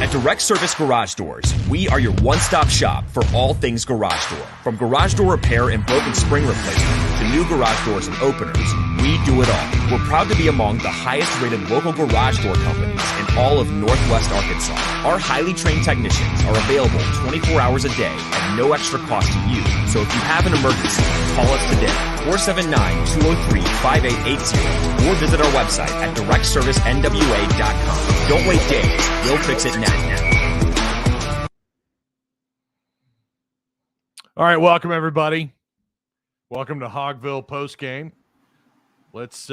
At Direct Service Garage Doors, we are your one-stop shop for all things garage door. From garage door repair and broken spring replacement to new garage doors and openers, we do it all. We're proud to be among the highest-rated local garage door companies in all of Northwest Arkansas. Our highly trained technicians are available 24 hours a day at no extra cost to you. So if you have an emergency, call us today, 479-203-5880, or visit our website at directservicenwa.com. Don't wait days. We'll fix it now. All right, welcome everybody. Welcome to Hogville postgame. Let's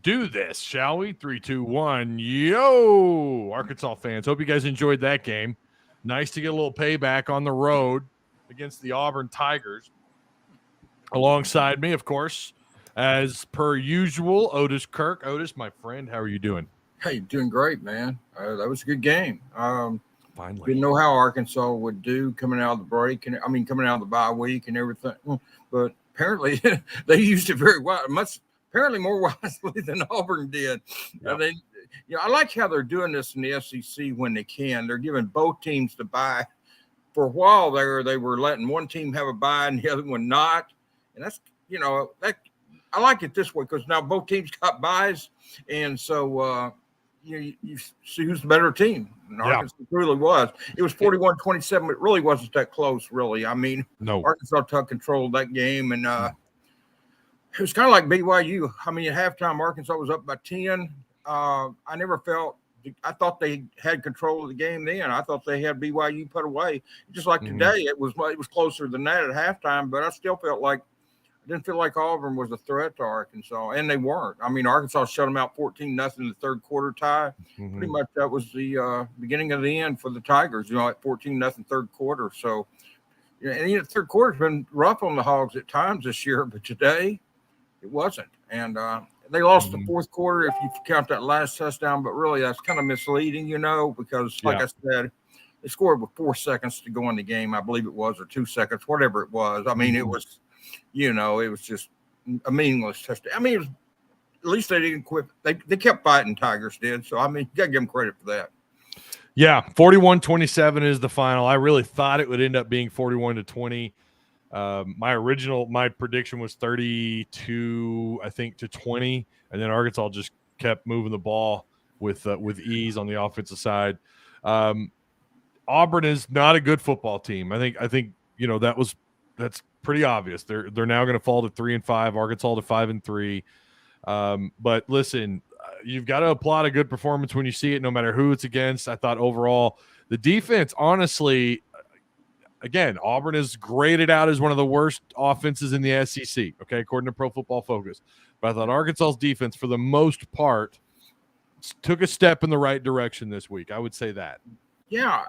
do this, shall we? 3, 2, 1. Yo, Arkansas fans. Hope you guys enjoyed that game. Nice to get a little payback on the road against the Auburn Tigers. Alongside me, of course, as per usual, Otis Kirk. Otis, my friend, how are you doing? Hey, doing great, man. That was a good game. Finally. Didn't know how Arkansas would do coming out of the break, and coming out of the bye week and everything. But apparently, they used it very well, apparently more wisely than Auburn did. Yep. I like how they're doing this in the SEC when they can. They're giving both teams the bye. For a while there, they were letting one team have a bye and the other one not, and that's I like it this way because now both teams got byes, and so. You see who's the better team. And Arkansas really was. It was 41-27. It really wasn't that close, really. I mean, no. Arkansas took control of that game, and it was kind of like BYU. I mean, at halftime, Arkansas was up by 10. I thought they had control of the game then. I thought they had BYU put away. Just like today, it was closer than that at halftime, but I still didn't feel like Auburn was a threat to Arkansas, and they weren't. I mean, Arkansas shut them out 14-0 in the third quarter tie. Pretty much that was the beginning of the end for the Tigers, at 14-0 third quarter. So, and the third quarter's been rough on the Hogs at times this year, but today it wasn't. And they lost the fourth quarter if you count that last touchdown, but really that's kind of misleading, because like I said, they scored with 4 seconds to go in the game, I believe it was, or 2 seconds, whatever it was. I mean, it was – it was just a meaningless touchdown. I mean, at least they didn't quit. They kept fighting, Tigers did. So, I mean, you got to give them credit for that. Yeah, 41-27 is the final. I really thought it would end up being 41-20. My prediction was 32, I think, to 20, and then Arkansas just kept moving the ball with ease on the offensive side. Auburn is not a good football team. I think that's pretty obvious. They're now going to fall to 3-5. Arkansas to 5-3. But listen, you've got to applaud a good performance when you see it, no matter who it's against. I thought overall the defense, honestly, again, Auburn is graded out as one of the worst offenses in the SEC. Okay, according to Pro Football Focus. But I thought Arkansas's defense, for the most part, took a step in the right direction this week. I would say that. Yeah,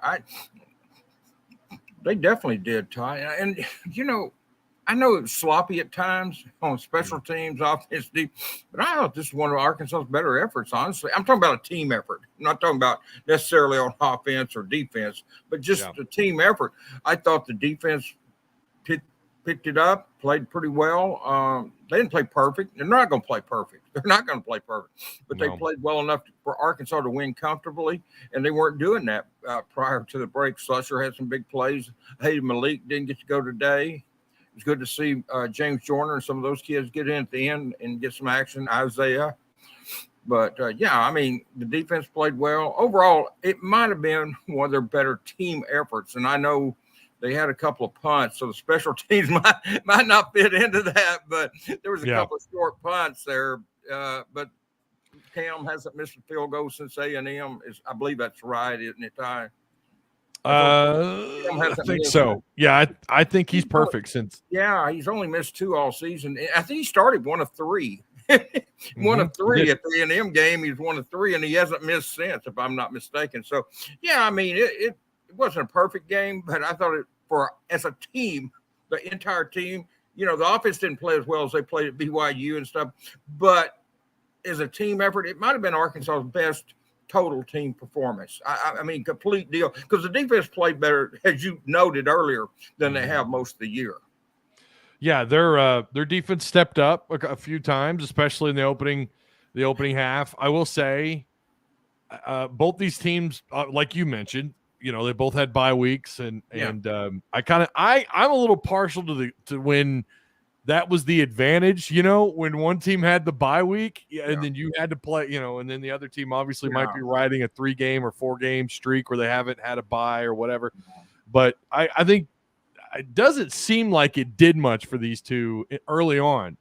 they definitely did, Ty. And I know it was sloppy at times on special teams, offense, deep, but I thought this was one of Arkansas's better efforts, honestly. I'm talking about a team effort. I'm not talking about necessarily on offense or defense, but just a team effort. I thought the defense picked it up, played pretty well. They didn't play perfect. They're not going to play perfect. But they played well enough for Arkansas to win comfortably, and they weren't doing that prior to the break. Slusher had some big plays. Hayden Malik didn't get to go today. It's good to see James Joyner and some of those kids get in at the end and get some action. Isaiah. But, I mean, the defense played well. Overall, it might have been one of their better team efforts. And I know they had a couple of punts, so the special teams might not fit into that. But there was a couple of short punts there. But Cam hasn't missed a field goal since A&M. I believe that's right, isn't it, Ty? I think so. Yeah, I think he's perfect since. Yeah, he's only missed 2 all season. I think he started 1 of 3. One of 3 at the A&M game. He's 1 of 3, and he hasn't missed since, if I'm not mistaken. So, I mean, it wasn't a perfect game, but I thought as a team, the entire team, the offense didn't play as well as they played at BYU and stuff, but as a team effort, it might have been Arkansas's best total team performance. I mean, complete deal, because the defense played better, as you noted earlier, than they have most of the year. Yeah, their defense stepped up a few times, especially in the opening half. I will say, both these teams, like you mentioned, they both had bye weeks, and I'm a little partial to when that was the advantage, when one team had the bye week and then you had to play, and then the other team obviously might be riding a 3-game or 4-game streak where they haven't had a bye or whatever. But I think it doesn't seem like it did much for these two early on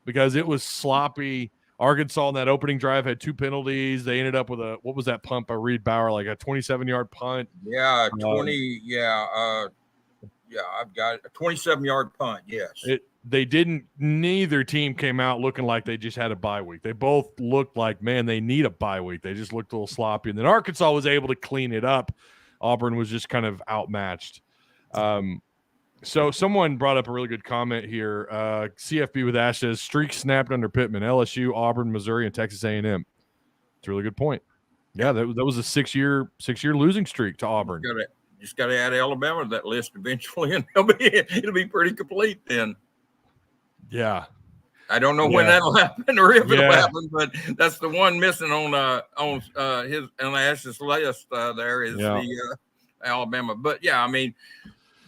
because it was sloppy. Arkansas in that opening drive had 2 penalties. They ended up with what was that punt by Reed Bauer, like a 27-yard punt? Yeah, 20. I've got a 27-yard punt. Yes. Neither team came out looking like they just had a bye week. They both looked like, man, they need a bye week. They just looked a little sloppy. And then Arkansas was able to clean it up. Auburn was just kind of outmatched. So someone brought up a really good comment here. CFB with Ash says, streak snapped under Pittman, LSU, Auburn, Missouri, and Texas A&M. It's a really good point. Yeah, that was a 6-year losing streak to Auburn. Just got to add Alabama to that list eventually, and it'll be pretty complete then. Yeah. I don't know when that'll happen or if it'll happen, but that's the one missing on Ash's list. There is the Alabama. But I mean,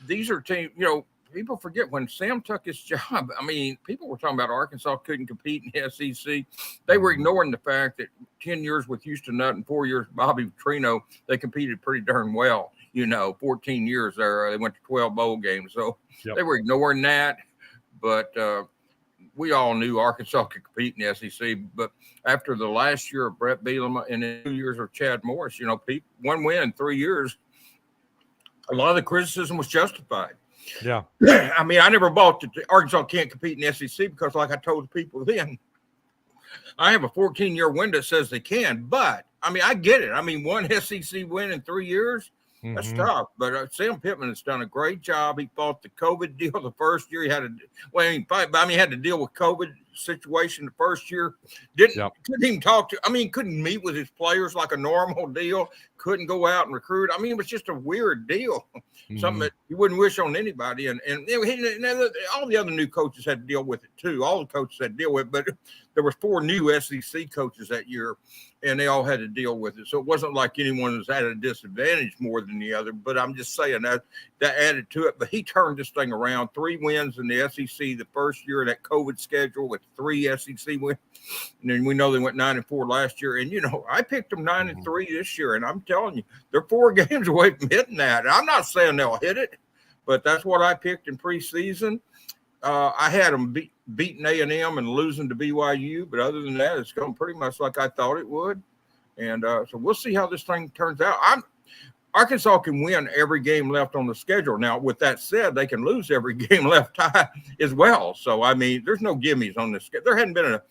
these are teams. People forget when Sam took his job. I mean, people were talking about Arkansas couldn't compete in the SEC. They were ignoring the fact that 10 years with Houston Nutt and 4 years with Bobby Petrino, they competed pretty darn well. 14 years there, they went to 12 bowl games. So they were ignoring that. But we all knew Arkansas could compete in the SEC. But after the last year of Brett Bielema and the 2 years of Chad Morris, one win in 3 years, a lot of the criticism was justified. Yeah. I mean, I never bought that Arkansas can't compete in the SEC because, like I told the people then, I have a 14-year window that says they can. But, I mean, I get it. I mean, one SEC win in 3 years, that's tough. But Sam Pittman has done a great job. He fought the COVID deal the first year. He had he had to deal with COVID situation the first year. Couldn't even talk to. I mean, couldn't meet with his players like a normal deal. Couldn't go out and recruit. I mean, it was just a weird deal. Something that you wouldn't wish on anybody. And all the other new coaches had to deal with it too. All the coaches had to deal with it. But there were 4 new SEC coaches that year, and they all had to deal with it. So it wasn't like anyone was at a disadvantage more than the other. But I'm just saying that added to it. But he turned this thing around. 3 wins in the SEC the first year of that COVID schedule with 3 SEC wins. And then we know they went 9-4 last year. And, I picked them 9-3 this year. And I'm telling you, they're 4 games away from hitting that. And I'm not saying they'll hit it, but that's what I picked in preseason. I had them beating A&M and losing to BYU. But other than that, it's going pretty much like I thought it would. And so we'll see how this thing turns out. Arkansas can win every game left on the schedule. Now, with that said, they can lose every game left as well. So, I mean, there's no gimmies on this schedule. There hadn't been a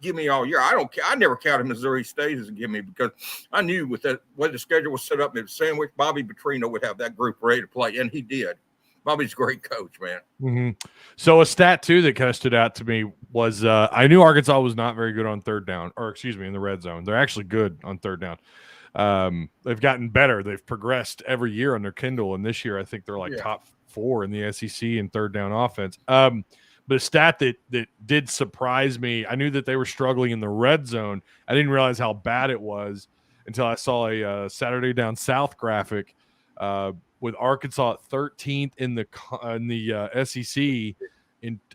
gimme all year. I never counted Missouri State as a gimme because I knew with the way the schedule was set up, it was sandwich. Bobby Petrino would have that group ready to play, and he did. Bobby's a great coach, man. So a stat, too, that kind of stood out to me was I knew Arkansas was not very good on third down, in the red zone. They're actually good on third down. They've gotten better. They've progressed every year under Kendall, and this year I think they're like top 4 in the SEC in third down offense. But a stat that did surprise me, I knew that they were struggling in the red zone. I didn't realize how bad it was until I saw a Saturday Down South graphic with Arkansas at 13th in the SEC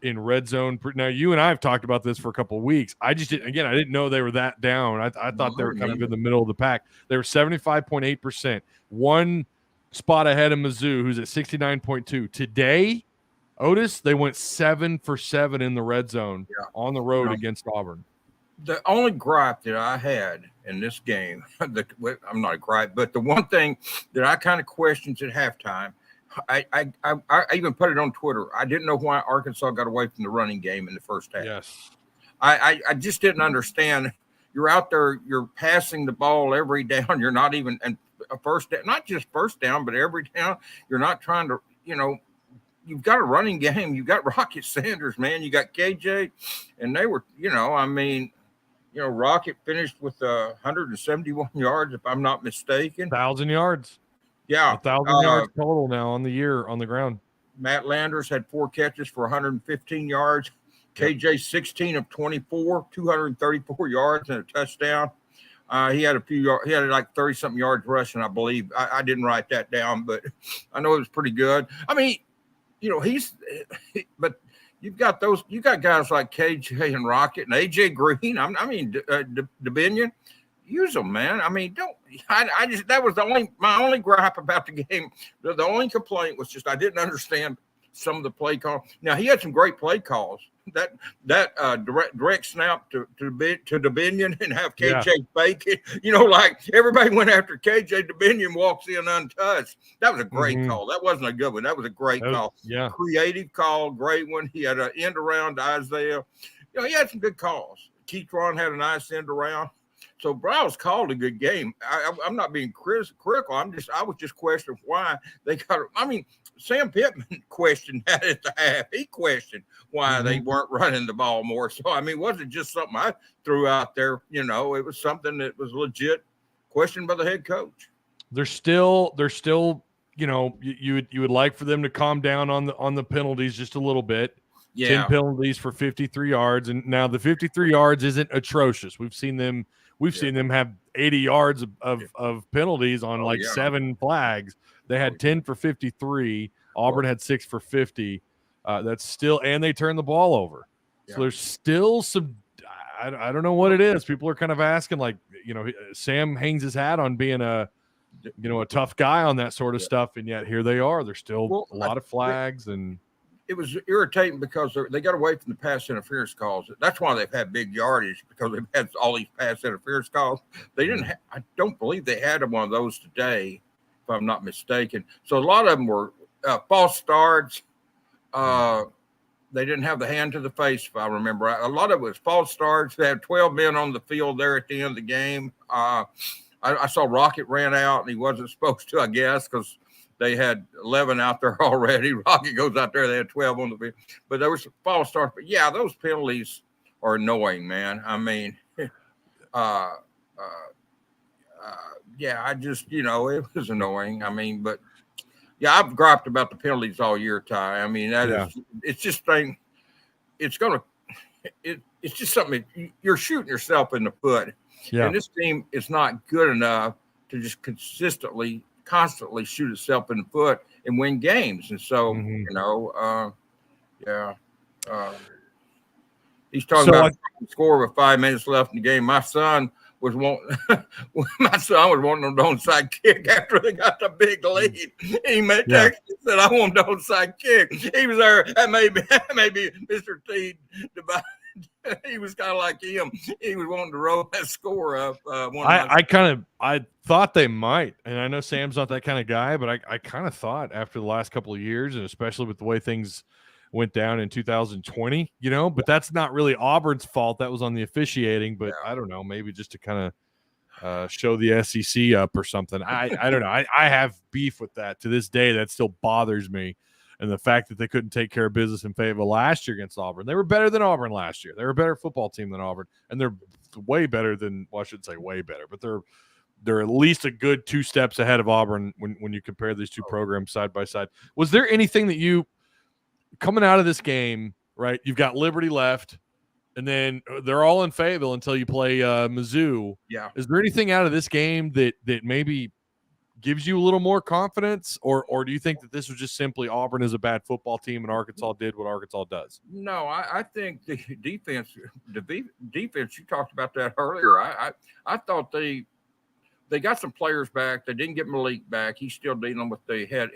in red zone. Now, you and I have talked about this for a couple of weeks. I didn't know they were that down. I thought they were kind of in the middle of the pack. They were 75.8%, 1 spot ahead of Mizzou, who's at 69.2. Today, Otis, they went 7 for 7 in the red zone on the road against Auburn. The only gripe that I had in this game, I'm not a gripe, but the one thing that I kind of questioned at halftime, I even put it on Twitter. I didn't know why Arkansas got away from the running game in the first half. Yes. I just didn't understand. You're out there, you're passing the ball every down. You're not even a first down, not just first down, but every down. You're not trying to, you've got a running game. You've got Rocket Sanders, man. You got KJ, and they were, Rocket finished with 171 yards, if I'm not mistaken. 1,000 yards. Yeah. 1,000 yards total now on the year on the ground. Matt Landers had 4 catches for 115 yards. KJ 16 of 24, 234 yards and a touchdown. He had a few. He had like 30-something yards rushing, I believe. I didn't write that down, but I know it was pretty good. I mean, but you've got those. You got guys like KJ and Rocket and AJ Green. Dominion. Use them, man. I mean, don't. I just that was my only gripe about the game. The only complaint was just I didn't understand some of the play calls. Now he had some great play calls. That direct snap to Dominion and have KJ fake it. Like everybody went after KJ. Dominion walks in untouched. That was a great call. That wasn't a good one. That was a great call. Yeah, creative call, great one. He had an end around to Isaiah. He had some good calls. Keytron had a nice end around. So Browns called a good game. I'm not being critical. I was just questioning why they got. I mean, Sam Pittman questioned that at the half. He questioned why they weren't running the ball more. So I mean, it wasn't just something I threw out there. It was something that was legit questioned by the head coach. They're still. You would like for them to calm down on the penalties just a little bit. Yeah. 10 penalties for 53 yards, and now the 53 yards isn't atrocious. We've seen them have 80 yards of penalties on 7 flags. They had 10 for 53. Auburn had 6 for 50. That's still, and they turned the ball over. Yeah. So there's still some. I don't know what it is. People are kind of asking, Sam hangs his hat on being a tough guy on that sort of stuff, and yet here they are. There's still a lot of flags and. It was irritating because they got away from the pass interference calls. That's why they've had big yardage, because they've had all these pass interference calls. They didn't. I don't believe they had one of those today, if I'm not mistaken. So a lot of them were false starts. They didn't have the hand to the face, if I remember right. A lot of it was false starts. They had 12 men on the field there at the end of the game. I saw Rocket ran out, and he wasn't supposed to, I guess, because they had 11 out there already. Rocky goes out there. They had 12 on the field. But there was some false starts. But, yeah, those penalties are annoying, man. I mean, I just, it was annoying. I mean, but, yeah, I've griped about the penalties all year, Ty. I mean, it's just it's just something you're shooting yourself in the foot. Yeah. And this team is not good enough to just constantly shoot itself in the foot and win games. And so, he's talking about the score with 5 minutes left in the game. My son was wanting an onside kick after they got the big lead. He met Texas and said, I want an onside kick. He was there. That may be Mr. T. He was kind of like him. He was wanting to roll that score up. I thought they might, and I know Sam's not that kind of guy, but I kind of thought after the last couple of years, and especially with the way things went down in 2020, but that's not really Auburn's fault. That was on the officiating, but I don't know, maybe just to kind of show the SEC up or something. I don't know. I have beef with that to this day. That still bothers me. And the fact that they couldn't take care of business in Fayetteville last year against Auburn. They were better than Auburn last year. They were a better football team than Auburn. And they're way better than, well, I shouldn't say way better, but they're at least a good 2 steps ahead of Auburn when you compare these two programs side by side. Was there anything that you, coming out of this game, right, you've got Liberty left, and then they're all in Fayetteville until you play Mizzou. Yeah. Is there anything out of this game that maybe gives you a little more confidence, or do you think that this was just simply Auburn is a bad football team and Arkansas did what Arkansas does? No, I think the defense, you talked about that earlier. I thought they got some players back. They didn't get Malik back. He's still dealing with that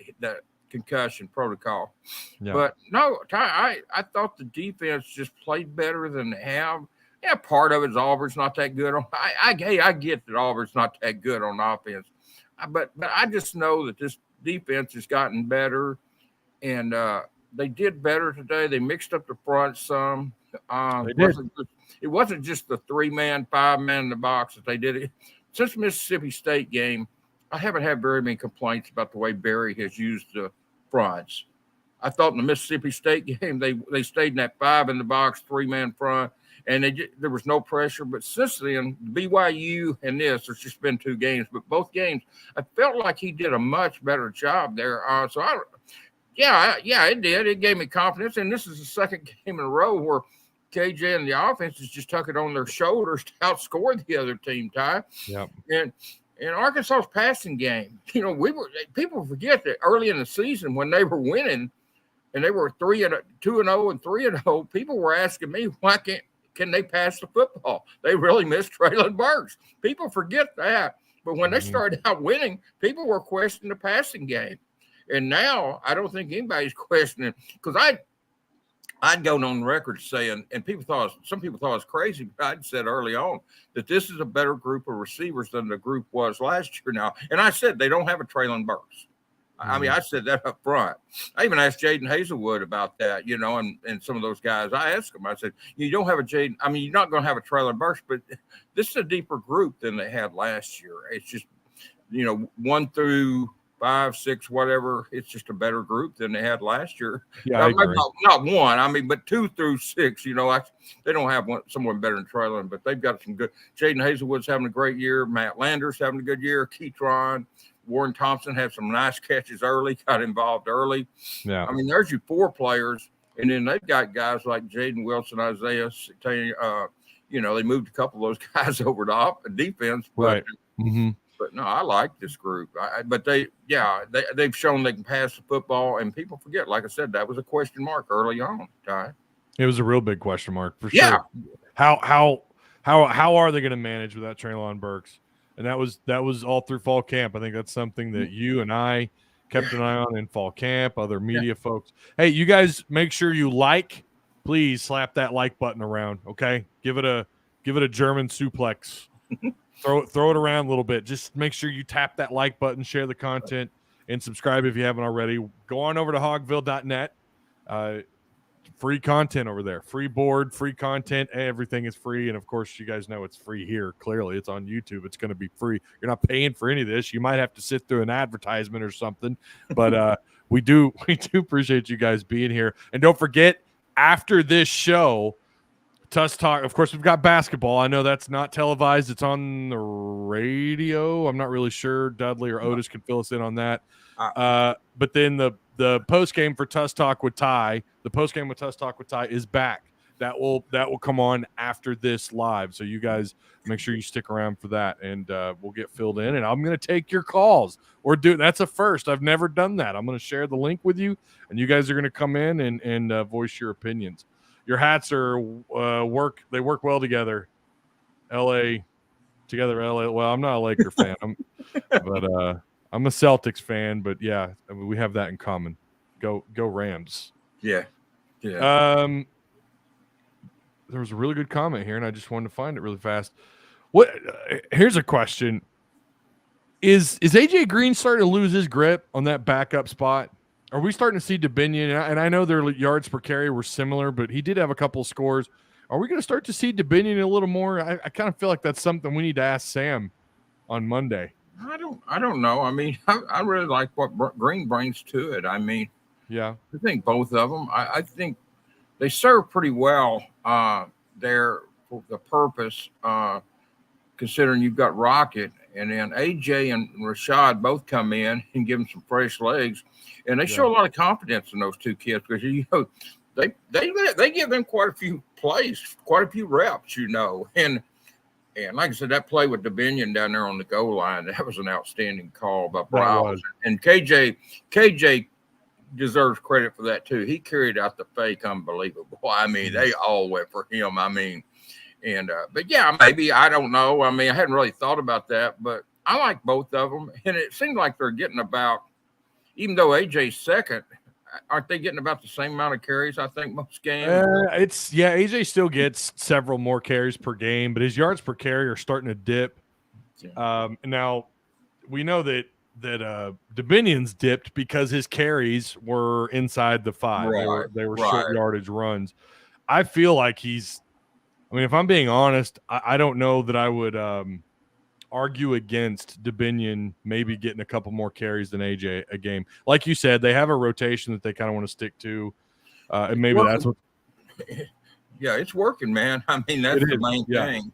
concussion protocol. Yeah. But no, I thought the defense just played better than they have. Yeah, part of it is Auburn's not that good on. I get that Auburn's not that good on offense. But I just know that this defense has gotten better, and they did better today. They mixed up the front some. It wasn't just the 3-man, 5-man in the box that they did it. Since the Mississippi State game, I haven't had very many complaints about the way Barry has used the fronts. I thought in the Mississippi State game, they stayed in that 5 in the box, 3-man front, and there was no pressure. But since then, BYU and there's just been 2 games. But both games, I felt like he did a much better job there. It did. It gave me confidence. And this is the second game in a row where KJ and the offenses just took it on their shoulders to outscore the other team, Ty. Yep. And Arkansas's passing game, people forget that early in the season when they were winning and they were 2-0 and 3-0, people were asking me, why can they pass the football? They really missed Traylon Burks. People forget that. But when they started out winning, people were questioning the passing game. And now I don't think anybody's questioning, because I'd gone on record saying, and some people thought it was crazy, but I'd said early on that this is a better group of receivers than the group was last year now. And I said they don't have a Traylon Burks. I mean, I said that up front. I even asked Jaden Hazelwood about that, and some of those guys. I asked them, I said, you don't have a Jaden. I mean, you're not going to have a Traylon Burks, but this is a deeper group than they had last year. It's just, 1 through 5, 6, whatever. It's just a better group than they had last year. Yeah, I agree. Not 1. I mean, but 2 through 6. They don't have someone better than Traylon, but they've got some good. Jaden Hazelwood's having a great year. Matt Lander's having a good year. Keytron, Warren Thompson had some nice catches early. Got involved early. Yeah. I mean, there's your 4 players, and then they've got guys like Jaden Wilson, Isaiah. They moved a couple of those guys over to defense, but. Right. Mm-hmm. But no, I like this group. But they've shown they can pass the football, and people forget. Like I said, that was a question mark early on. Ty. It was a real big question mark for sure. How are they going to manage without Traylon Burks? And that was all through fall camp. I think that's something that you and I kept an eye on in fall camp. Other media folks. Hey, you guys, make sure you please slap that like button around. Okay, give it a German suplex. Throw it around a little bit. Just make sure you tap that like button, share the content, and subscribe if you haven't already. Go on over to hogville.net. Free content over there. Free board, free content. Everything is free. And, of course, you guys know it's free here. Clearly, it's on YouTube. It's going to be free. You're not paying for any of this. You might have to sit through an advertisement or something. But we do appreciate you guys being here. And don't forget, after this show – Tuss Talk. Of course, we've got basketball. I know that's not televised. It's on the radio. I'm not really sure. Dudley or Otis can fill us in on that. But then the post game for Tuss Talk with Ty, is back. That will come on after this live. So you guys make sure you stick around for that, and we'll get filled in. And I'm going to take your calls. That's a first. I've never done that. I'm going to share the link with you, and you guys are going to come in and voice your opinions. Your hats are they work well together. LA. Well, I'm not a Laker fan. I'm a Celtics fan, but yeah, I mean, we have that in common. Go Rams. Yeah. There was a really good comment here, and I just wanted to find it really fast. Here's a question. Is AJ Green starting to lose his grip on that backup spot? Are we starting to see Dubinion? And I know their yards per carry were similar, but he did have a couple of scores. Are we going to start to see Dubinion a little more? I kind of feel like that's something we need to ask Sam on Monday. I don't know. I mean, I really like what Green brings to it. I mean, yeah, I think both of them. I think they serve pretty well there for the purpose, considering you've got Rocket and then AJ and Rashad both come in and give them some fresh legs. And they show a lot of confidence in those two kids because they give them quite a few plays, quite a few reps, And like I said, that play with Dubinion down there on the goal line, that was an outstanding call by Browse. And KJ deserves credit for that too. He carried out the fake unbelievable. I mean, they all went for him. I mean, but yeah, maybe I don't know. I mean, I hadn't really thought about that, but I like both of them, and it seems like they're getting about. Even though AJ's second, aren't they getting about the same amount of carries, I think, most games? AJ still gets several more carries per game, but his yards per carry are starting to dip. Yeah. Now, we know that Dubinion's dipped because his carries were inside the 5. Right. They were short yardage runs. I feel like if I'm being honest, I don't know that I would argue against Dubinion maybe getting a couple more carries than AJ a game. Like you said, they have a rotation that they kind of want to stick to, and maybe that's what. Yeah, it's working, man. I mean, that's the main thing.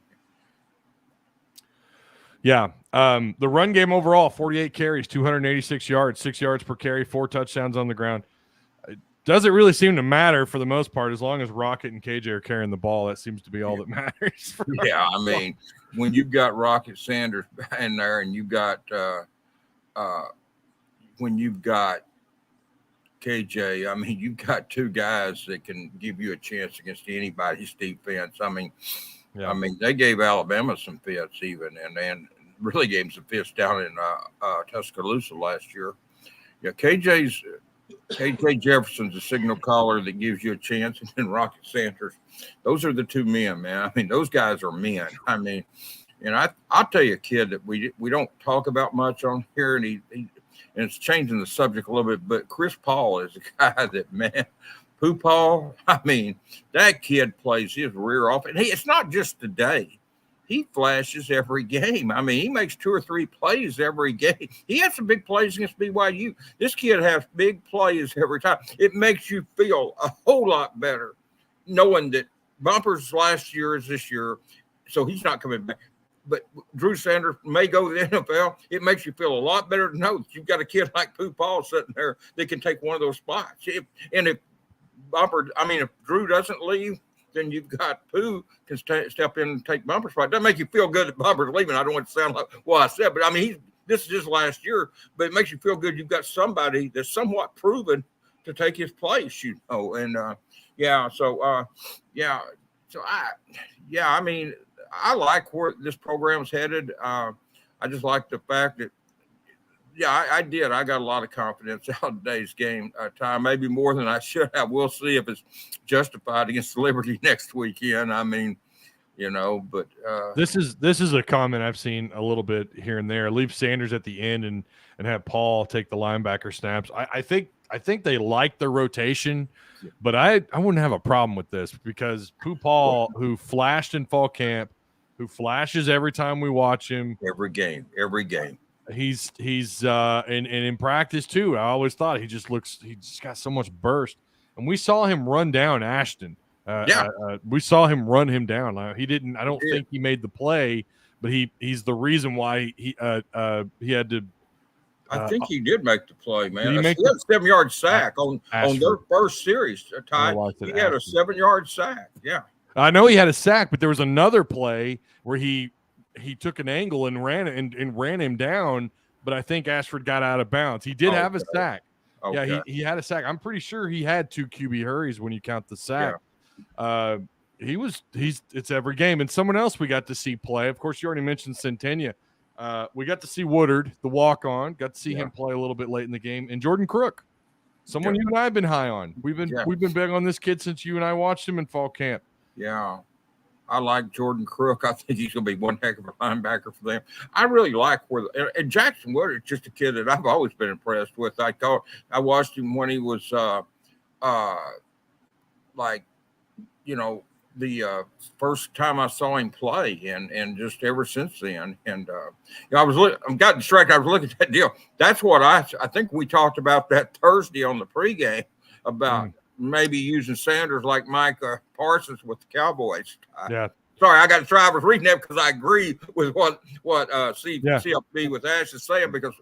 Yeah. The run game overall, 48 carries, 286 yards, 6 yards per carry, 4 touchdowns on the ground. doesn't really seem to matter for the most part. As long as Rocket and KJ are carrying the ball, that seems to be all that matters. Yeah, I mean, when you've got Rocket Sanders in there, and you've got when you've got KJ, I mean, you've got two guys that can give you a chance against anybody's defense. I mean, they gave Alabama some fits even, and really gave them some fits down in Tuscaloosa last year. Yeah, KJ Jefferson's a signal caller that gives you a chance, and then Rocket Sanders. Those are the two men, man. I mean, those guys are men. I mean, and I'll tell you a kid that we don't talk about much on here, and and it's changing the subject a little bit, but Chris Paul is a guy that, man, Pooh Paul, I mean, that kid plays his rear off. And it's not just today. He flashes every game. I mean, he makes 2 or 3 plays every game. He had some big plays against BYU. This kid has big plays every time. It makes you feel a whole lot better knowing that Bumpers last year is this year, so he's not coming back. But Drew Sanders may go to the NFL. It makes you feel a lot better to know that you've got a kid like Pooh Paul sitting there that can take one of those spots. If Drew doesn't leave, then you've got Pooh can step in and take Bumper's spot. It doesn't make you feel good that Bumper's leaving. I don't want to sound like what I said, but I mean, this is his last year, but it makes you feel good. You've got somebody that's somewhat proven to take his place, you know. And I mean, I like where this program's headed. I just like the fact that, I did. I got a lot of confidence out of today's game time, maybe more than I should have. We'll see if it's justified against Liberty next weekend. I mean, you know, but this is a comment I've seen a little bit here and there. Leave Sanders at the end and have Paul take the linebacker snaps. I think they like the rotation, but I wouldn't have a problem with this because Pooh Paul, who flashed in fall camp, who flashes every time we watch him, every game. He's and in practice too. I always thought he just got so much burst, and we saw him run down Ashton. We saw him run him down. He didn't. I don't think he made the play, but he's the reason why he had to. I think he did make the play, man. He had a 7-yard sack on their first series. Ty, he had a 7-yard sack. Yeah, I know he had a sack, but there was another play where he took an angle and ran him down, but I think Ashford got out of bounds. He did have a sack. Okay. Yeah, he had a sack. I'm pretty sure he had 2 QB hurries when you count the sack. Yeah. It's every game. And someone else we got to see play. Of course, you already mentioned Centennia. We got to see Woodard, the walk-on. Got to see him play a little bit late in the game. And Jordan Crook, someone you and I have been high on. We've been big on this kid since you and I watched him in fall camp. Yeah. I like Jordan Crook. I think he's going to be one heck of a linebacker for them. I really like and Jackson Woodard is just a kid that I've always been impressed with. I watched him when he was the first time I saw him play, and just ever since then. And I got distracted. I was looking at that deal. That's what I think we talked about that Thursday on the pregame about. Maybe using Sanders like Micah Parsons with the Cowboys. Yeah. Sorry, I got to try. I was reading that because I agree with what CFB with Ash is saying, because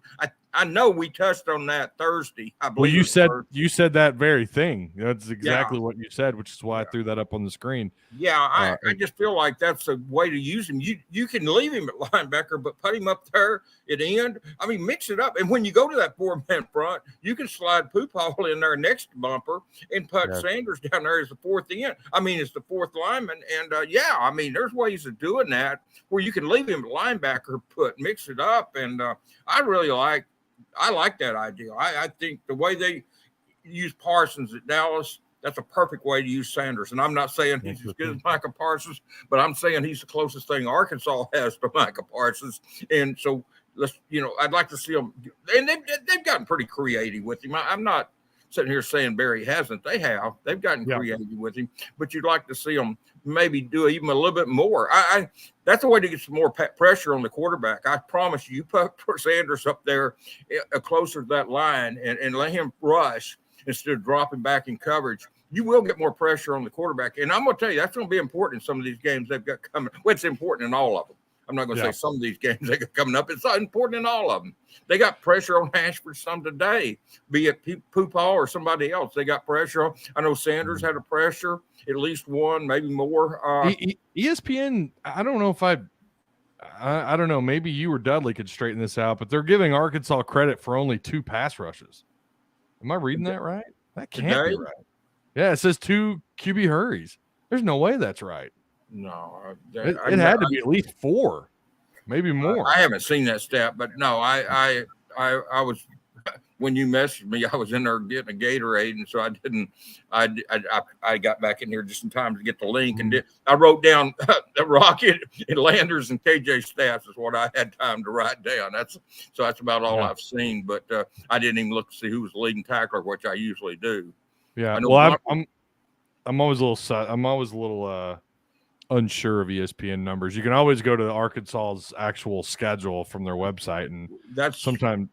I know we touched on that Thursday. I believe you said that very thing. That's exactly what you said, which is why I threw that up on the screen. Yeah, I just feel like that's a way to use him. You can leave him at linebacker, but put him up there at end. I mean, mix it up. And when you go to that 4-man front, you can slide Pooh Paul in there next to Bumper and put Sanders down there as the fourth end. I mean, as the fourth lineman. And I mean, there's ways of doing that where you can leave him at linebacker, mix it up. And I like that idea. I think the way they use Parsons at Dallas, that's a perfect way to use Sanders. And I'm not saying he's as good as Micah Parsons, but I'm saying he's the closest thing Arkansas has to Micah Parsons. And so I'd like to see them. And they've gotten pretty creative with him. I'm not sitting here saying Barry hasn't. They've gotten creative with him, but you'd like to see them maybe do even a little bit more. That's a way to get some more pressure on the quarterback. I promise you put Sanders up there closer to that line and let him rush instead of dropping back in coverage. You will get more pressure on the quarterback. And I'm going to tell you, that's going to be important in some of these games they've got coming. Well, it's important in all of them. I'm not going to say some of these games they got coming up. It's important in all of them. They got pressure on Ashford some today, be it Poopaw or somebody else. They got pressure on. I know Sanders had a pressure, at least one, maybe more. ESPN, I don't know if I don't know. Maybe you or Dudley could straighten this out, but they're giving Arkansas credit for only 2 pass rushes. Am I reading that right? That can't be right. Yeah, it says 2 QB hurries. There's no way that's right. No, it had to be at least 4, maybe more. I haven't seen that stat, but no, I was when you messaged me, I was in there getting a Gatorade, and so I didn't. I got back in here just in time to get the link, and I wrote down Rocket and Landers and KJ stats is what I had time to write down. That's about all I've seen, but I didn't even look to see who was the leading tackler, which I usually do. Yeah, well, I'm always a little unsure of ESPN numbers. You can always go to Arkansas's actual schedule from their website, and sometimes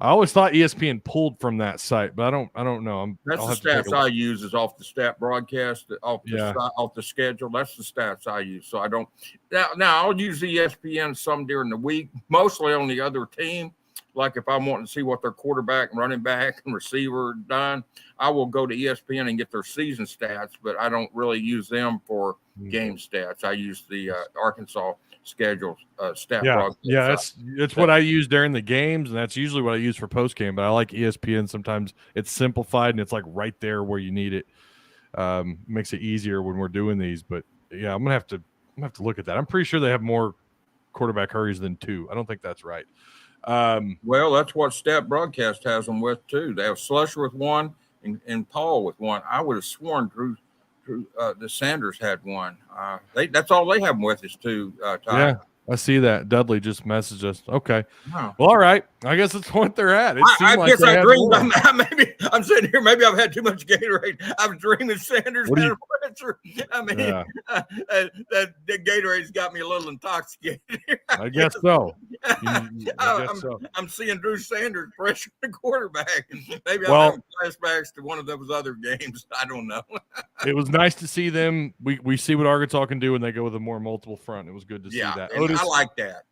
I always thought ESPN pulled from that site, but I don't know. That's the stats I use is off the stat broadcast, off the schedule. That's the stats I use. So I don't now I'll use ESPN some during the week, mostly on the other team. Like if I'm wanting to see what their quarterback, running back, and receiver done, I will go to ESPN and get their season stats, but I don't really use them for game stats. I use the Arkansas schedule stat. Yeah, that's what I use during the games, and that's usually what I use for post game. But I like ESPN. Sometimes it's simplified and it's like right there where you need it. Makes it easier when we're doing these. But yeah, I'm gonna have to look at that. I'm pretty sure they have more quarterback hurries than 2. I don't think that's right. Well, that's what Stat Broadcast has them with too. They have Slusher with 1 and Paul with 1. I would have sworn Drew the Sanders had 1. That's all they have them with is 2. Ty. Yeah, I see that. Dudley just messaged us. Okay. Well, all right. I guess that's what they're at. I guess I dreamed. Maybe I'm sitting here. Maybe I've had too much Gatorade. I'm dreaming Sanders had a pressure. I mean, that Gatorade's got me a little intoxicated. I guess so. I'm seeing Drew Sanders pressure the quarterback. Maybe I'm having flashbacks to one of those other games. I don't know. It was nice to see them. We see what Arkansas can do when they go with a more multiple front. It was good to see that. Otis, I like that.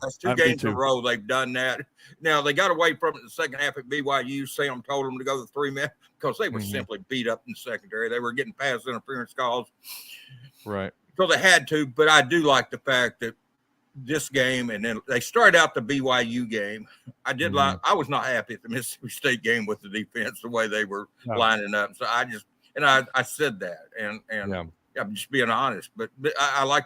That's 2 games in a row they've done that. Now they got away from it in the second half at BYU. Sam told them to go to the 3-man because they were simply beat up in the secondary. They were getting pass interference calls. Right. So they had to, but I do like the fact that this game, and then they started out the BYU game. I was not happy at the Mississippi State game with the defense, the way they were lining up. So I said that, and I'm just being honest, but I like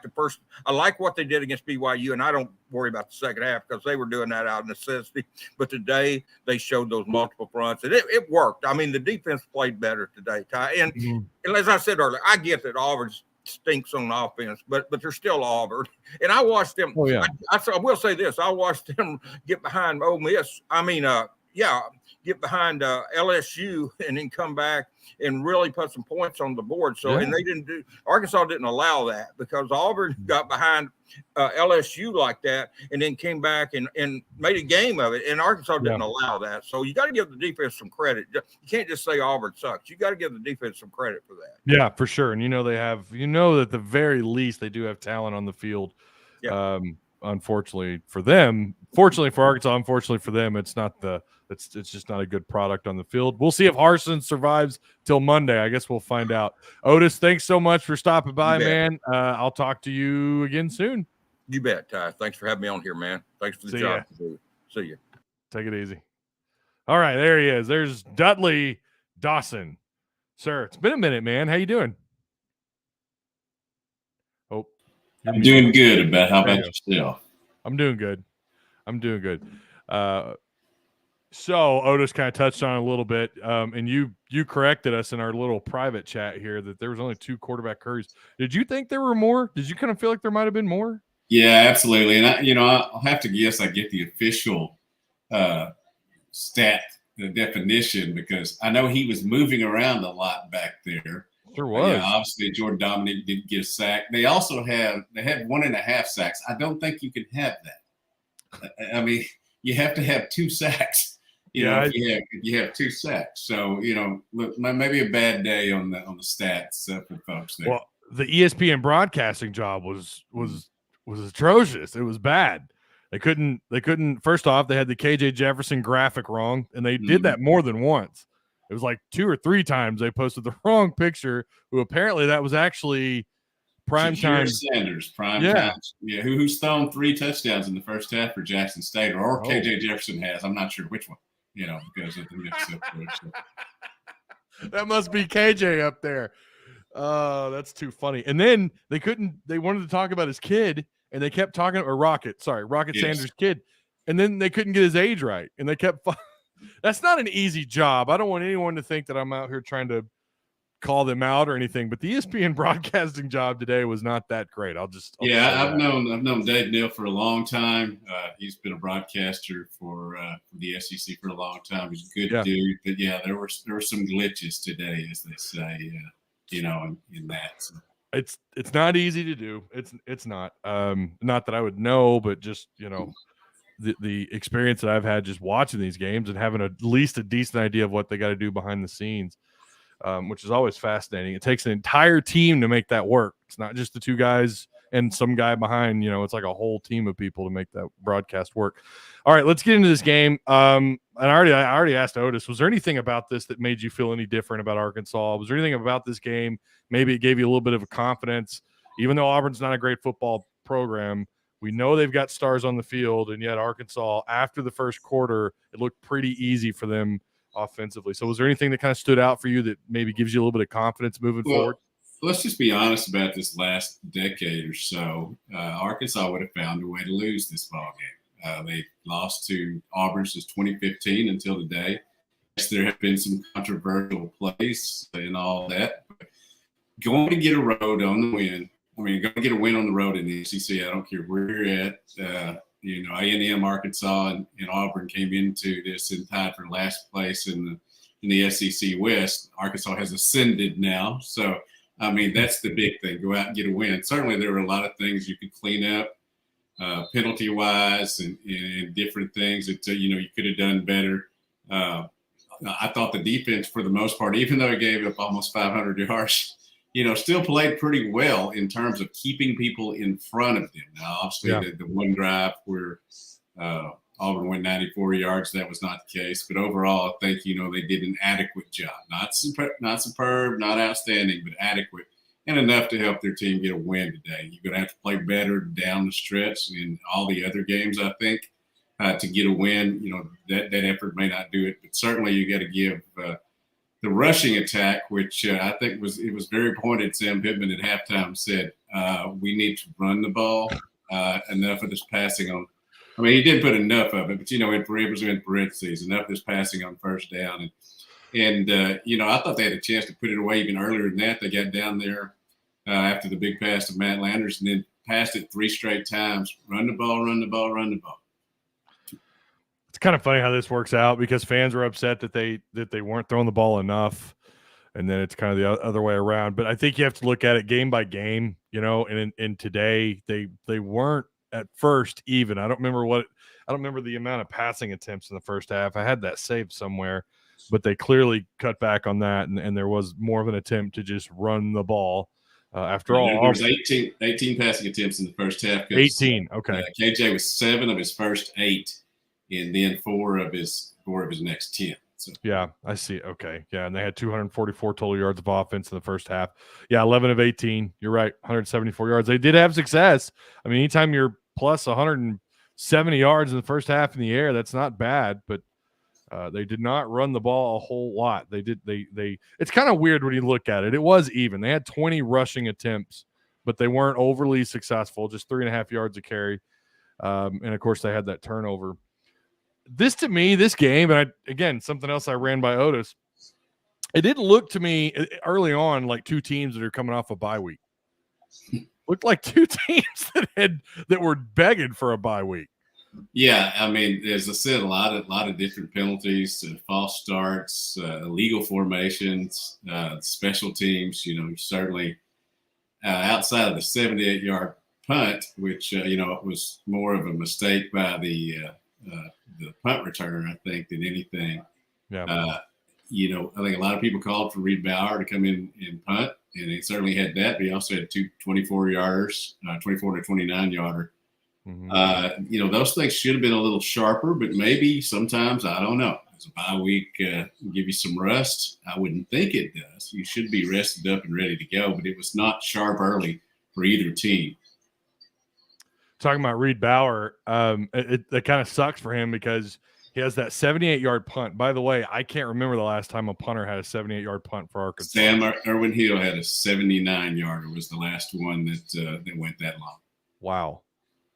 I like what they did against BYU, and I don't worry about the second half because they were doing that out of necessity. But today they showed those multiple fronts, and it worked. I mean, the defense played better today, Ty. And as I said earlier, I get that Auburn stinks on offense, but they're still Auburn. And I watched them. Oh, yeah. I will say this: I watched them get behind Ole Miss. Get behind LSU and then come back and really put some points on the board. So, and Arkansas didn't allow that because Auburn got behind LSU like that and then came back and made a game of it. And Arkansas didn't allow that. So you got to give the defense some credit. You can't just say Auburn sucks. You got to give the defense some credit for that. Yeah, for sure. And that at the very least they do have talent on the field. Yeah. Unfortunately for them, fortunately for Arkansas, unfortunately for them, it's just not a good product on the field. We'll see if Hudson survives till Monday. I guess we'll find out. Otis, thanks so much for stopping by, man. I'll talk to you again soon. You bet, Ty. Thanks for having me on here, man. Thanks for the job. See you. Take it easy. All right, there he is. There's Dudley Dawson. Sir, it's been a minute, man. How you doing? Oh, I'm doing good. How about yourself? I'm doing good. So Otis kind of touched on it a little bit, and you corrected us in our little private chat here that there was only 2 quarterback hurries. Did you think there were more? Did you kind of feel like there might have been more? Yeah, absolutely. And I'll have to guess I get the official stat, the definition, because I know he was moving around a lot back there. Sure was. Obviously, Jordan Dominic didn't get a sack. They had 1.5 sacks. I don't think you can have that. I mean, you have to have 2 sacks. If you have 2 sacks. So, look, maybe a bad day on the stats for folks there. Well, the ESPN broadcasting job was was atrocious. It was bad. They couldn't. First off, they had the KJ Jefferson graphic wrong, and they did that more than once. It was like 2 or 3 times they posted the wrong picture. Who apparently that was actually prime time. Sanders, prime time. Yeah, who's thrown 3 touchdowns in the first half for Jackson State, or KJ Jefferson has. I'm not sure which one. Because of the mix-up there. So. That must be KJ up there. That's too funny. And then they wanted to talk about his kid, and they kept talking, or Rocket Sanders' kid, and then they couldn't get his age right, and they kept that's not an easy job. I don't want anyone to think that I'm out here trying to call them out or anything, but the ESPN broadcasting job today was not that great. I've known Dave Neal for a long time. He's been a broadcaster for the SEC for a long time. He's a good dude, but there were some glitches today, as they say, in that. So. It's not easy to do. It's not. Not that I would know, but just the experience that I've had just watching these games and having at least a decent idea of what they got to do behind the scenes, which is always fascinating. It takes an entire team to make that work. It's not just the 2 guys and some guy behind. It's like a whole team of people to make that broadcast work. All right, let's get into this game. And I already asked Otis, was there anything about this that made you feel any different about Arkansas? Was there anything about this game? Maybe it gave you a little bit of a confidence, even though Auburn's not a great football program. We know they've got stars on the field, and yet Arkansas, after the first quarter, it looked pretty easy for them offensively. So was there anything that kind of stood out for you that maybe gives you a little bit of confidence moving forward? Let's just be honest about this last decade or so. Arkansas would have found a way to lose this ball game. They lost to Auburn since 2015 until today. Yes, there have been some controversial plays and all that. But going to get a road on the win. Going to get a win on the road in the SEC. I don't care where you're at. A&M, Arkansas, and Auburn came into this and tied for last place in the SEC West. Arkansas has ascended now. So, that's the big thing. Go out and get a win. Certainly there were a lot of things you could clean up penalty-wise and different things that, you could have done better. I thought the defense, for the most part, even though it gave up almost 500 yards, still played pretty well in terms of keeping people in front of them. Now, obviously, the one drive where Auburn went 94 yards, that was not the case. But overall, I think, they did an adequate job. Not superb, not outstanding, but adequate, and enough to help their team get a win today. You're going to have to play better down the stretch in all the other games, I think, to get a win. That effort may not do it, but certainly you got to give the rushing attack, which I think it was very pointed. Sam Pittman at halftime said, we need to run the ball, enough of this passing on. He did put enough of it, but, it was in parentheses, enough of this passing on first down. And I thought they had a chance to put it away even earlier than that. They got down there after the big pass to Matt Landers and then passed it 3 straight times. Run the ball, run the ball, run the ball. It's kind of funny how this works out because fans were upset that they weren't throwing the ball enough, and then it's kind of the other way around. But I think you have to look at it game by game, and today they weren't at first even. I don't remember the amount of passing attempts in the first half. I had that saved somewhere, but they clearly cut back on that, and there was more of an attempt to just run the ball. After all, there was 18 passing attempts in the first half. 18, okay. KJ was 7 of his first 8. And then 4 of his next 10. So. Yeah, I see. Okay. Yeah, and they had 244 total yards of offense in the first half. Yeah, 11 of 18. You're right, 174 yards. They did have success. Anytime you're plus 170 yards in the first half in the air, that's not bad, but they did not run the ball a whole lot. They it's kind of weird when you look at it. It was even. They had 20 rushing attempts, but they weren't overly successful, just 3.5 yards a carry. And, of course, they had that turnover. This game, and again, something else I ran by Otis, it didn't look to me early on like 2 teams that are coming off a bye week. Looked like 2 teams that were begging for a bye week. Yeah, as I said, a lot of different penalties, false starts, illegal formations, special teams. Certainly outside of the 78-yard punt, which it was more of a mistake by the punt returner, I think, than anything. Yeah. I think a lot of people called for Reed Bauer to come in and punt. And he certainly had that, but he also had two 24-yarders, 24 to 29-yarder. Those things should have been a little sharper, but maybe sometimes, I don't know. As a bye week give you some rust? I wouldn't think it does. You should be rested up and ready to go, but it was not sharp early for either team. Talking about Reed Bauer, it kind of sucks for him because he has that 78-yard punt. By the way, I can't remember the last time a punter had a 78-yard punt for Arkansas. Sam Irwin Hill had a 79-yarder. Was the last one that went that long. Wow.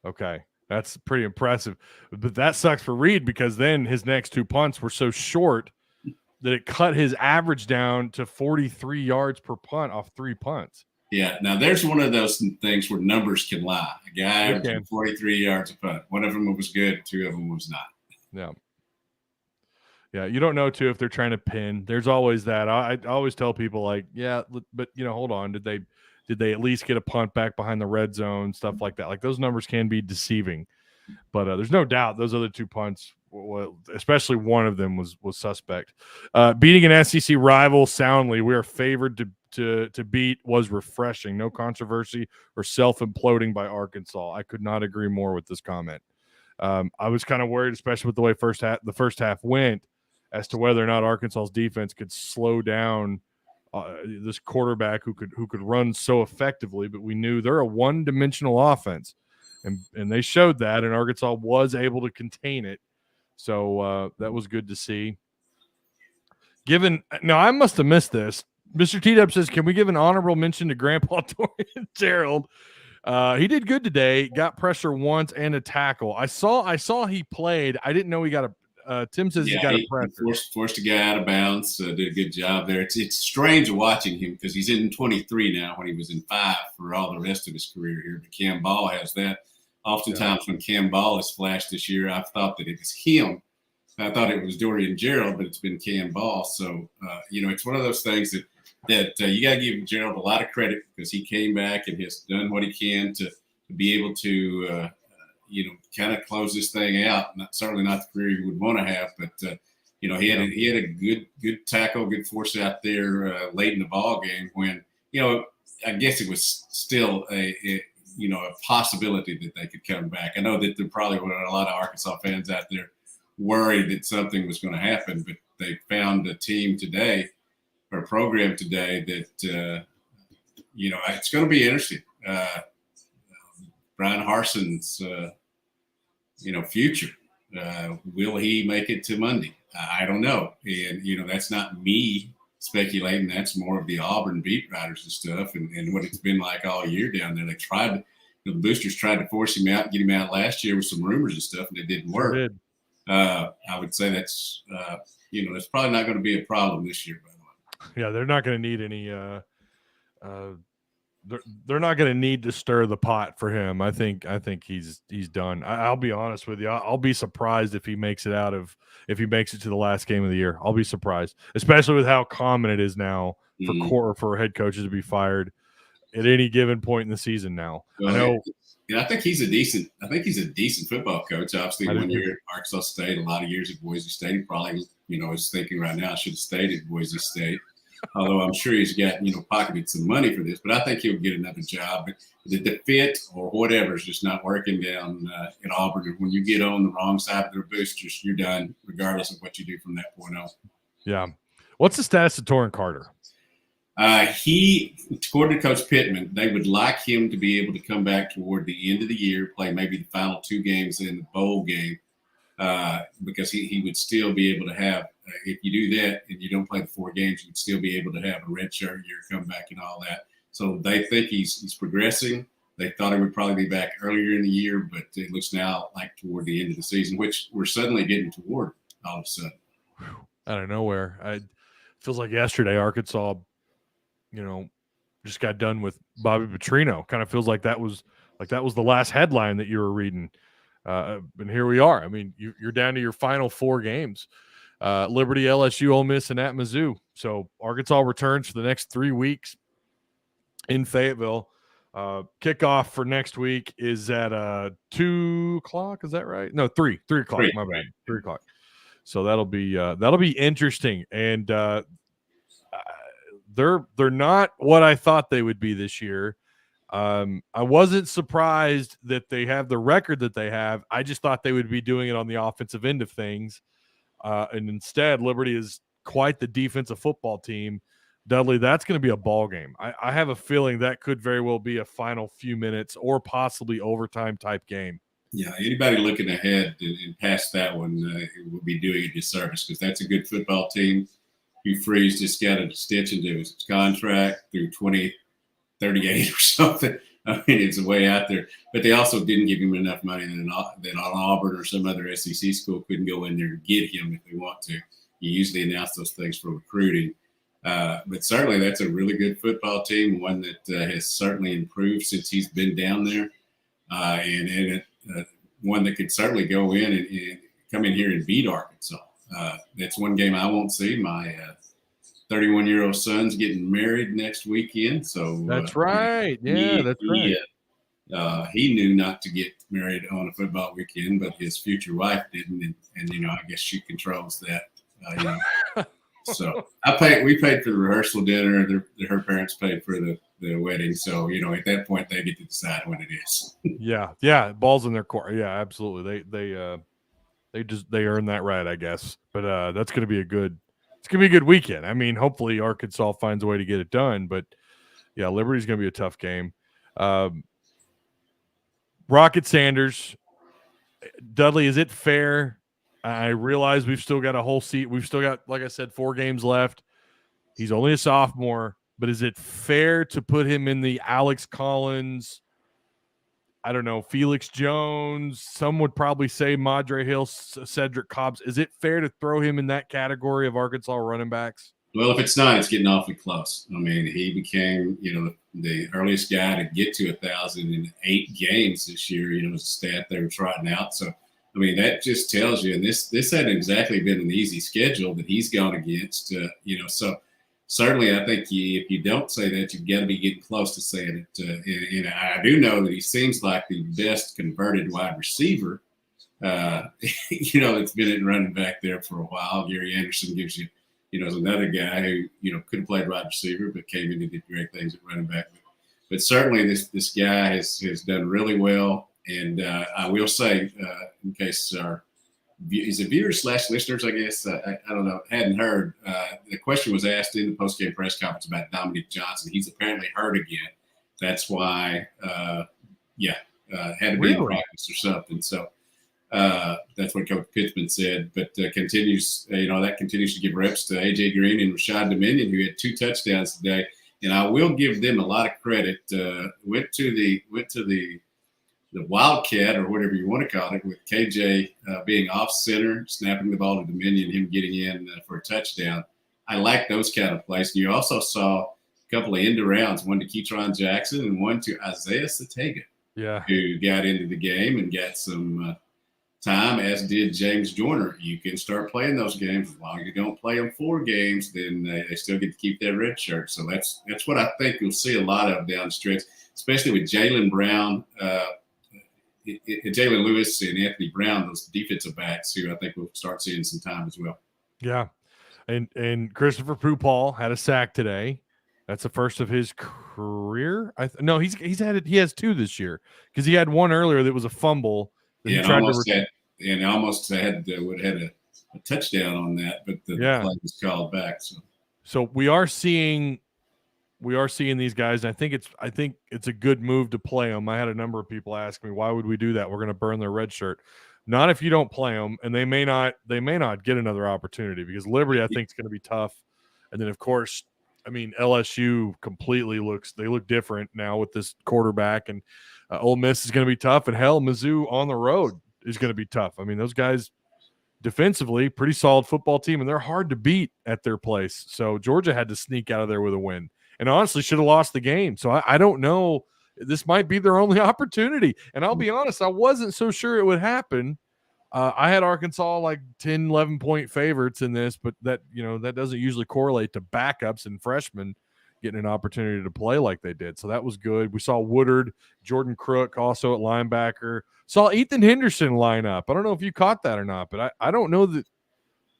Okay. That's pretty impressive. But that sucks for Reed because then his next two punts were so short that it cut his average down to 43 yards per punt off 3 punts. Yeah. Now, there's one of those things where numbers can lie. A guy with 43 yards a punt. One of them was good. 2 of them was not. Yeah. Yeah, you don't know, too, if they're trying to pin. There's always that. I always tell people, like, yeah, but, hold on. Did they at least get a punt back behind the red zone, stuff like that? Like, those numbers can be deceiving. But there's no doubt those other 2 punts, especially one of them, was suspect. Beating an SEC rival soundly, we are favored to beat, was refreshing. No controversy or self-imploding by Arkansas. I could not agree more with this comment. I was kind of worried, especially with the way the first half went, as to whether or not Arkansas's defense could slow down this quarterback who could run so effectively. But we knew they're a one-dimensional offense, and they showed that, and Arkansas was able to contain it. So that was good to see. Now, I must have missed this. Mr. T-Dub says, can we give an honorable mention to Grandpa Dorian Gerald? He did good today. Got pressure once and a tackle. I saw he played. I didn't know he got Tim says he got a pressure. Forced a guy out of bounds. Did a good job there. It's strange watching him because he's in 23 now when he was in 5 for all the rest of his career here. But Cam Ball has that. Oftentimes when Cam Ball has flashed this year, I've thought that it was him. I thought it was Dorian Gerald, but it's been Cam Ball. So, it's one of those things that you got to give Gerald a lot of credit because he came back and has done what he can to be able to, kind of close this thing out. Certainly not the career he would want to have, but he had a good tackle, good force out there late in the ball game when I guess it was still a possibility that they could come back. I know that there probably were a lot of Arkansas fans out there worried that something was going to happen, but they found a team today or a program today that it's going to be interesting. Brian Harson's future. Will he make it to Monday? I don't know. And, that's not me speculating. That's more of the Auburn beat writers and stuff and what it's been like all year down there. They tried, the boosters tried to force him out, get him out last year with some rumors and stuff, and it didn't work. Sure did. I would say that's, that's probably not going to be a problem this year, by the way. Yeah, they're not going to need any they're not going to need to stir the pot for him. I think he's done. I'll be honest with you. I'll be surprised if he makes it to the last game of the year. I'll be surprised, especially with how common it is now for head coaches to be fired at any given point in the season now. Well, I know. Yeah, I think he's a decent football coach. Obviously, 1 year at Arkansas State, a lot of years at Boise State. He probably, is thinking right now I should have stayed at Boise State. Although I'm sure he's got, pocketed some money for this, but I think he'll get another job. But the fit or whatever is just not working down in Auburn. And when you get on the wrong side of their boosters, you're done, regardless of what you do from that point on. Yeah. What's the status of Torrin Carter? According to Coach Pittman, they would like him to be able to come back toward the end of the year, play maybe the final 2 games in the bowl game, because he would still be able to have, if you do that and you don't play the 4 games, you'd still be able to have a redshirt year comeback and all that. So they think he's progressing. They thought he would probably be back earlier in the year, but it looks now like toward the end of the season, which we're suddenly getting toward all of a sudden. Out of nowhere. It feels like yesterday Arkansas, just got done with Bobby Petrino. Kind of feels like that was the last headline that you were reading. And here we are. I mean, you're down to your final 4 games. Liberty, LSU, Ole Miss, and at Mizzou. So Arkansas returns for the next 3 weeks in Fayetteville. Kickoff for next week is at 2 o'clock. Is that right? No, 3 o'clock. My bad. 3 o'clock. So that'll be interesting. And they're not what I thought they would be this year. I wasn't surprised that they have the record that they have. I just thought they would be doing it on the offensive end of things. And instead, Liberty is quite the defensive football team. Dudley, that's going to be a ball game. I have a feeling that could very well be a final few minutes or possibly overtime type game. Yeah, anybody looking ahead and past that one will be doing a disservice because that's a good football team. Hugh Freeze just got an extension to his contract through 2038 or something. I mean, it's way out there. But they also didn't give him enough money that Auburn or some other SEC school couldn't go in there and get him if they want to. You usually announce those things for recruiting. But certainly that's a really good football team, one that has certainly improved since he's been down there. And one that could certainly go in and come in here and beat Arkansas. That's one game I won't see. My 31-year-old son's getting married next weekend. So that's right. Yeah, that's right. He knew not to get married on a football weekend, but his future wife didn't. And I guess she controls that. So we paid for the rehearsal dinner. Her parents paid for the wedding. So, at that point they get to decide when it is. Yeah. Balls in their court. Yeah, absolutely. They earn that right, I guess. But that's going to be a good weekend. I mean, hopefully Arkansas finds a way to get it done, but yeah, Liberty's going to be a tough game. Rocket Sanders, Dudley, is it fair? I realize we've still got a whole seat. We've still got, like I said, 4 games left. He's only a sophomore, but is it fair to put him in the Alex Collins, I don't know, Felix Jones? Some would probably say Madre Hill, Cedric Cobbs. Is it fair to throw him in that category of Arkansas running backs? Well, if it's not, it's getting awfully close. I mean, he became, the earliest guy to get to 1,000 in 8 games this year, was a stat they were trotting out. So, I mean, that just tells you, and this hadn't exactly been an easy schedule that he's gone against, so certainly I think if you don't say that, you've got to be getting close to saying it. And I do know that he seems like the best converted wide receiver, that's been in running back there for a while. Gary Anderson gives you, is another guy who, could have played wide receiver, but came in and did great things at running back. But certainly this guy has done really well. And I will say, in case is it viewers / listeners, I guess, I don't know, hadn't heard, the question was asked in the postgame press conference about Dominic Johnson. He's apparently hurt again. That's why, had to be in practice or something. So that's what Coach Pittman said. But continues to give reps to A.J. Green and Rashad Dominion, who had 2 touchdowns today. And I will give them a lot of credit. Went to the Wildcat, or whatever you want to call it, with KJ being off center, snapping the ball to Dominion, him getting in for a touchdown. I like those kind of plays. You also saw a couple of end arounds, one to Keytron Jackson and one to Isaiah Satega, who got into the game and got some time, as did James Joyner. You can start playing those games. As long as you don't play them 4 games, then they still get to keep their red shirt. So that's what I think you'll see a lot of down the stretch, especially with Jalen Brown, Jalen Lewis and Anthony Brown, those defensive backs, who I think we'll start seeing some time as well. Yeah. And Christopher Pupal had a sack today. That's the first of his career. He has 2 this year, because he had one earlier that was a fumble. And almost had a touchdown on that, but the play was called back. So we are seeing these guys, and I think it's a good move to play them. I had a number of people ask me, why would we do that? We're going to burn their red shirt. Not if you don't play them, and they may not get another opportunity, because Liberty, I think, is going to be tough. And then, of course, I mean, LSU they look different now with this quarterback, and Ole Miss is going to be tough, and hell, Mizzou on the road is going to be tough. I mean, those guys defensively, pretty solid football team, and they're hard to beat at their place. So Georgia had to sneak out of there with a win, and honestly should have lost the game. So I don't know. This might be their only opportunity. And I'll be honest, I wasn't so sure it would happen. I had Arkansas like 10, 11-point favorites in this, but that doesn't usually correlate to backups and freshmen getting an opportunity to play like they did. So that was good. We saw Woodard, Jordan Crook also at linebacker. Saw Ethan Henderson line up. I don't know if you caught that or not, but I don't know that.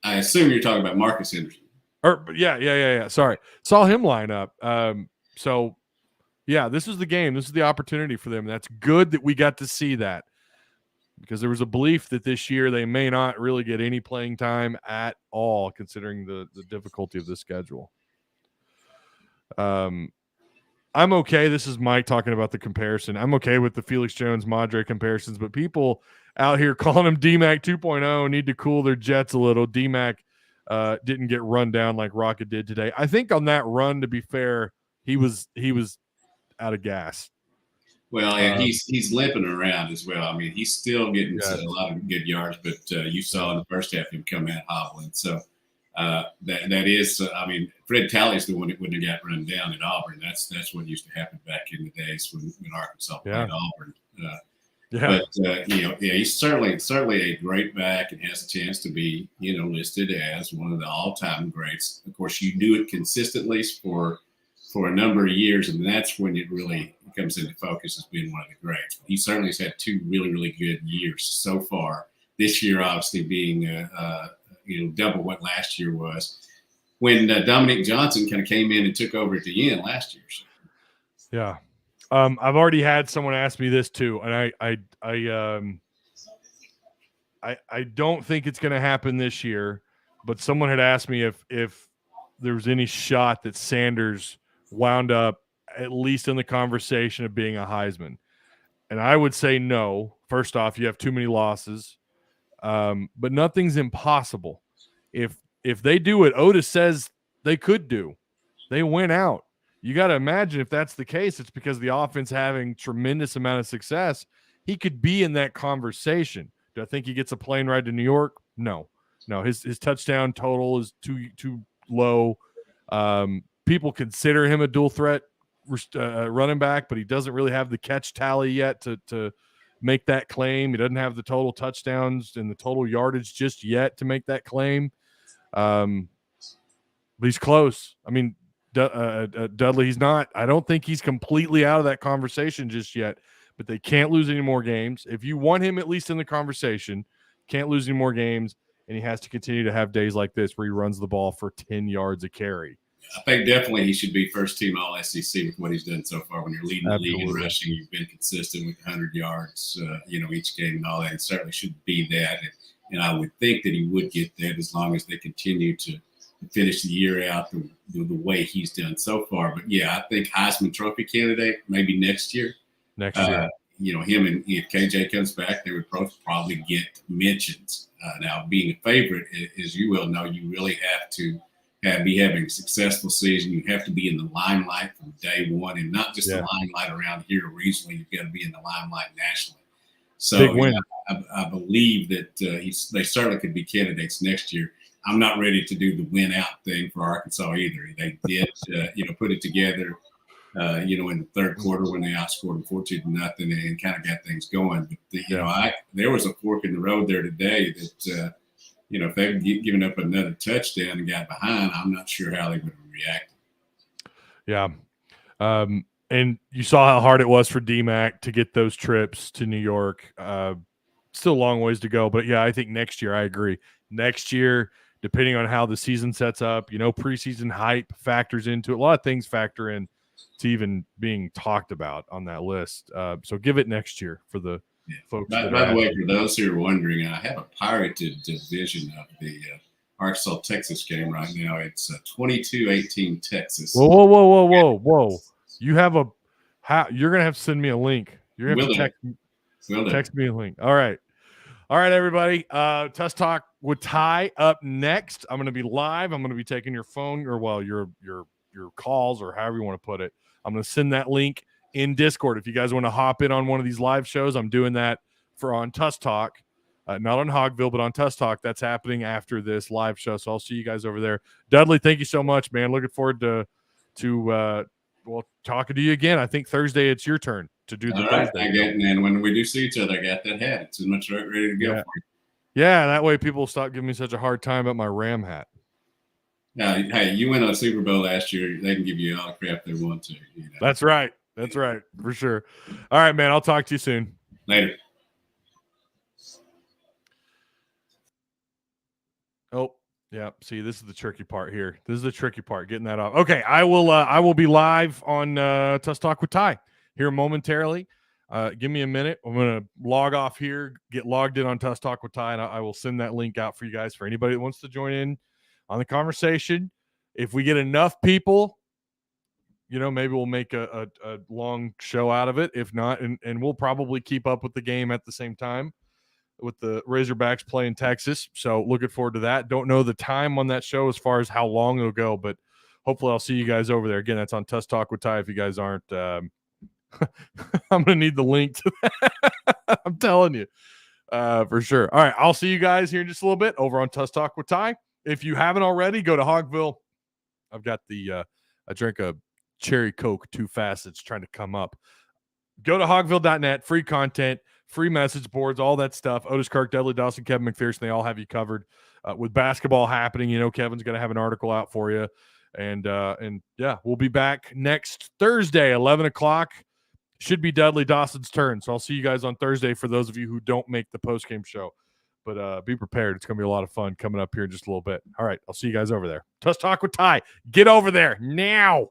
I assume you're talking about Marcus Henderson. Or yeah. Sorry, saw him line up. So yeah, this is the game. This is the opportunity for them. That's good that we got to see that, because there was a belief that this year they may not really get any playing time at all, considering the difficulty of the schedule. I'm okay. This is Mike talking about the comparison. I'm okay with the Felix Jones Madre comparisons, but people out here calling him DMAC 2.0 need to cool their jets a little. DMAC didn't get run down like Rocket did today. I think on that run, to be fair, he was out of gas. Well, and he's limping around as well. I mean, he's still getting a lot of good yards, but you saw in the first half him come out hobbling. So that is, I mean, Fred Talley's the one that wouldn't have got run down at Auburn. That's what used to happen back in the days when Arkansas played Auburn. But he's certainly a great back and has a chance to be listed as one of the all-time greats. Of course, you do it consistently for a number of years, and that's when it really comes into focus as being one of the greats. But he certainly has had two really, really good years so far. This year, obviously, being double what last year was, when Dominic Johnson kind of came in and took over at the end last year. So. Yeah, I've already had someone ask me this too, and I don't think it's going to happen this year. But someone had asked me if there was any shot that Sanders wound up at least in the conversation of being a Heisman. And I would say no. First off, you have too many losses, but nothing's impossible. If they do what Otis says they could do, they win out. You got to imagine if that's the case, it's because the offense having tremendous amount of success. He could be in that conversation. Do I think he gets a plane ride to New York? No. His touchdown total is too low. People consider him a dual threat running back, but he doesn't really have the catch tally yet to make that claim. He doesn't have the total touchdowns and the total yardage just yet to make that claim. But he's close. I mean, Dudley, he's not. I don't think he's completely out of that conversation just yet, but they can't lose any more games. If you want him at least in the conversation, can't lose any more games, and he has to continue to have days like this where he runs the ball for 10 yards a carry. I think definitely he should be first team all SEC with what he's done so far. When you're leading the league in rushing, you've been consistent with 100 yards, each game and all that. It certainly should be that. And I would think that he would get that as long as they continue to finish the year out the way he's done so far. But yeah, I think Heisman Trophy candidate maybe next year. Him and if KJ comes back, they would probably get mentions. Now, being a favorite, as you well know, you really have to be having a successful season. You have to be in the limelight from day one, and not just the limelight around here regionally. You've got to be in the limelight nationally. So big win. I believe that they certainly could be candidates next year. I'm not ready to do the win out thing for Arkansas either. They did, put it together, in the third quarter when they outscored 14-0 and kind of got things going. But there was a fork in the road there today that. If they had given up another touchdown and got behind, I'm not sure how they would have reacted. Yeah. And you saw how hard it was for DMAC to get those trips to New York. Still a long ways to go. But, yeah, I think next year, I agree. Next year, depending on how the season sets up, preseason hype factors into it. A lot of things factor in to even being talked about on that list. So give it next year for the folks. By the way, for those who are wondering, I have a pirated division of the Arkansas-Texas game right now. It's 22-18 Texas. Whoa. You have you're going to have to send me a link. You're going to have to text me a link. All right, everybody. Tuss Talk with Ty up next. I'm going to be live. I'm going to be taking your phone your calls or however you want to put it. I'm going to send that link in Discord. If you guys want to hop in on one of these live shows, I'm doing that on Tuss Talk, not on Hogville, but on Tuss Talk. That's happening after this live show. So I'll see you guys over there. Dudley, thank you so much, man. Looking forward to talking to you again. I think Thursday it's your turn to do the Thursday. And when we do see each other, I got that hat. It's as much ready to go for you. Yeah, that way people will stop giving me such a hard time about my Ram hat. Hey, you went on a Super Bowl last year. They can give you all the crap they want to. That's right. That's right, for sure. All right, man. I'll talk to you soon. Later. Oh, Yeah. See, this is the tricky part here. This is the tricky part, getting that off. Okay, I will be live on Tuss Talk with Ty here momentarily. Give me a minute. I'm going to log off here, get logged in on Tuss Talk with Ty, and I will send that link out for you guys for anybody that wants to join in on the conversation. If we get enough people, maybe we'll make a long show out of it. If not, and we'll probably keep up with the game at the same time with the Razorbacks playing Texas. So looking forward to that. Don't know the time on that show as far as how long it'll go, but hopefully I'll see you guys over there. Again, that's on Tuss Talk with Ty. If you guys aren't, I'm going to need the link to that. I'm telling you for sure. All right. I'll see you guys here in just a little bit over on Tuss Talk with Ty. If you haven't already, go to Hogville. I've got I drank a cherry Coke too fast. It's trying to come up. Go to hogville.net, free content, free message boards, all that stuff. Otis, Kirk, Dudley Dawson, Kevin McPherson, they all have you covered. With basketball happening, Kevin's going to have an article out for you. And yeah, we'll be back next Thursday, 11 o'clock. Should be Dudley Dawson's turn. So I'll see you guys on Thursday for those of you who don't make the postgame show. But be prepared. It's going to be a lot of fun coming up here in just a little bit. All right, I'll see you guys over there. Tuss Talk with Ty. Get over there now.